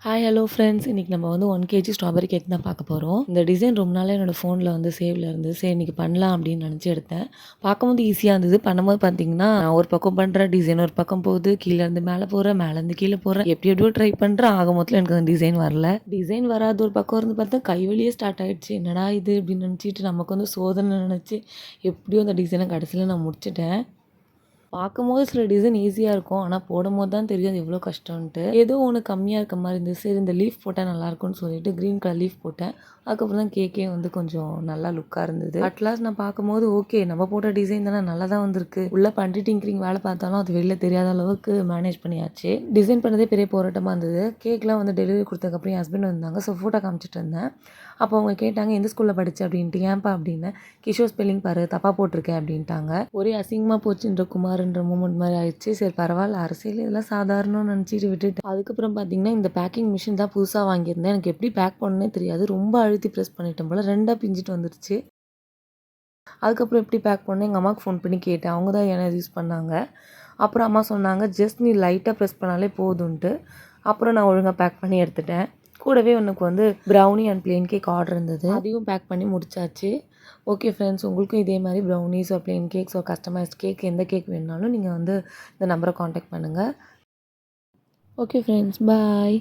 Hi hello friends. இன்றைக்கி நம்ம வந்து 1 கேஜி ஸ்ட்ராபெரி கேக் தான் பார்க்க போகிறோம். இந்த டிசைன் ரொம்ப நாளாக என்னோடய ஃபோனில் வந்து சேவ்ல இருந்து சரி இன்றைக்கி பண்ணலாம் அப்படின்னு நினச்சி எடுத்தேன். பார்க்கும்போது ஈஸியாக இருந்தது. பண்ணும்போது பார்த்தீங்கன்னா ஒரு பக்கம் பண்ணுற டிசைன் ஒரு பக்கம் போகுது, கீழேருந்து மேலே போகிறேன், மேலேருந்து கீழே போகிறேன், எப்படி எப்படியோ ட்ரை பண்ணுறேன். ஆக மொத்தத்தில் எனக்கு அந்த டிசைன் வரல. டிசைன் வராது ஒரு பக்கம் இருந்து பார்த்தா கைவலியே ஸ்டார்ட் ஆகிடுச்சு. என்னடா இது அப்படின்னு நினச்சிட்டு நமக்கு வந்து சோதனை நினச்சி எப்படியோ அந்த டிசைனை கடைசியில் நான் முடிச்சிட்டேன். பார்க்கும்போது சில டிசைன் ஈஸியாக இருக்கும். ஆனால் போடும்போது தான் தெரியும் அது எவ்வளோ கஷ்டம்ன்ட்டு. ஏதோ ஒன்று கம்மியாக இருக்க மாதிரி இருந்துச்சு. சரி இந்த லீஃப் போட்டால் நல்லாயிருக்கும்னு சொல்லிட்டு க்ரீன் கலர் லீஃப் போட்டேன். அதுக்கப்புறம் தான் கேக்கே வந்து கொஞ்சம் நல்லா லுக்காக இருந்தது. அட்லாஸ்ட் நான் பார்க்கும்போது ஓகே நம்ம போட்ட டிசைன் தானே நல்லா தான் வந்திருக்கு. உள்ள பண்டி டிங்கரிங் வேலை பார்த்தாலும் அது வெளில தெரியாத அளவுக்கு மேனேஜ் பண்ணியாச்சு. டிசைன் பண்ணதே பெரிய போராட்டமாக இருந்தது. கேக்லாம் வந்து டெலிவரி கொடுத்ததுக்கப்புறம் என் ஹஸ்பண்ட் வந்தாங்க. ஸோ ஃபோட்டோ காமிச்சிட்டு இருந்தேன். அப்போ அவங்க கேட்டாங்க எந்த ஸ்கூலில் படிச்சு அப்படின்ட்டு. ஏன்பா அப்படின்னு. கிஷோர் ஸ்பெல்லிங் பாரு தப்பாக போட்டிருக்கேன் அப்படின்ட்டாங்க. ஒரே அசிங்கமாக போச்சுன்ற குமார்ன்ற மூமெண்ட் மாதிரி ஆயிடுச்சு. சரி பரவாயில்ல, அரசியல் இதெல்லாம் சாதாரணம்னு நினச்சிட்டு விட்டுட்டு அதுக்கப்புறம் பார்த்தீங்கன்னா இந்த பேக்கிங் மிஷின் தான் புதுசாக வாங்கியிருந்தேன். எனக்கு எப்படி பேக் பண்ணணுன்னே தெரியாது. ரொம்ப அழுத்தி ப்ரெஸ் பண்ணிட்டேன் போல் 2ஆக பிஞ்சிட்டு வந்துருச்சு. அதுக்கப்புறம் எப்படி பேக் பண்ணேன் எங்கள் அம்மாவுக்கு ஃபோன் பண்ணி கேட்டேன். அவங்க தான் என்ன யூஸ் பண்ணாங்க. அப்புறம் அம்மா சொன்னாங்க ஜஸ்ட் நீ லைட்டாக ப்ரெஸ் பண்ணாலே போதும்ன்ட்டு. அப்புறம் நான் ஒழுங்காக பேக் பண்ணி எடுத்துட்டேன். கூடவே எனக்கு வந்து brownie and plain cake order இருந்தது. அதையும் பேக் பண்ணி முடிச்சாச்சு. ஓகே ஃப்ரெண்ட்ஸ், உங்களுக்கும் இதே மாதிரி brownies plain cakes customised cake எந்த கேக் வேணுனாலும் நீங்கள் வந்து இந்த நம்பரை காண்டாக்ட் பண்ணுங்கள். ஓகே ஃப்ரெண்ட்ஸ், பாய்.